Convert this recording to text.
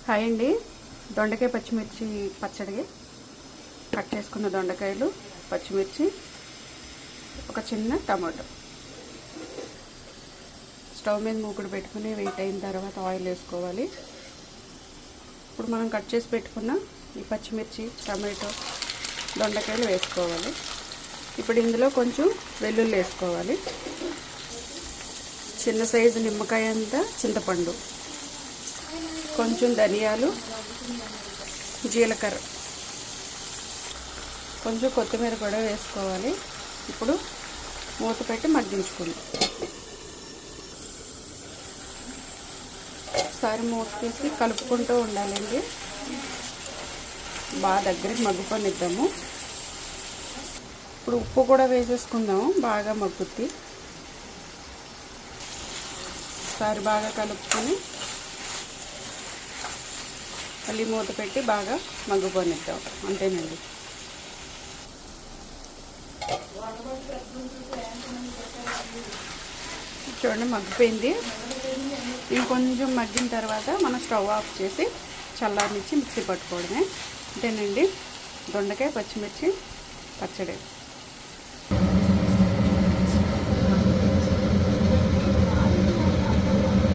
Hi అండి. దొండకాయ పచ్చిమిర్చి పచ్చడి. కట్ చేసుకున్న దొండకాయలు, పచ్చిమిర్చి, ఒక చిన్న టమాటో. స్టవ్ మీద మూకుడు పెట్టుకుని వెయిట్ అయిన తర్వాత ఆయిల్ వేసుకోవాలి. ఇప్పుడు మనం కట్ చేసి పెట్టుకున్న ఈ పచ్చిమిర్చి, టమాటో, దొండకాయలు వేసుకోవాలి. ఇప్పుడు ఇందులో కొంచెం వెల్లుల్లి వేసుకోవాలి. చిన్న సైజు నిమ్మకాయ అంతా చింతపండు, కొంచెం ధనియాలు, జీలకర్ర, కొంచెం కొత్తిమీర కూడా వేసుకోవాలి. ఇప్పుడు మూత పెట్టి మగ్గించుకుందాం. ఒకసారి మూత తీసి కలుపుకుంటూ ఉండాలండి. బాగా దగ్గరికి మగ్గుకొనిద్దాము. ఇప్పుడు ఉప్పు కూడా వేసేసుకుందాము. బాగా మగ్గుద్ది. ఒకసారి బాగా కలుపుకొని మళ్ళీ మూత పెట్టి బాగా మగ్గుకొనిద్దాం. అంతేనండి. చూడండి మగ్గిపోయింది. ఇది కొంచెం మగ్గిన తర్వాత మనం స్టవ్ ఆఫ్ చేసి చల్లారనిచ్చి మిక్సీ పట్టుకోవడమే. అంతేనండి, దొండకాయ పచ్చిమిర్చి పచ్చడి.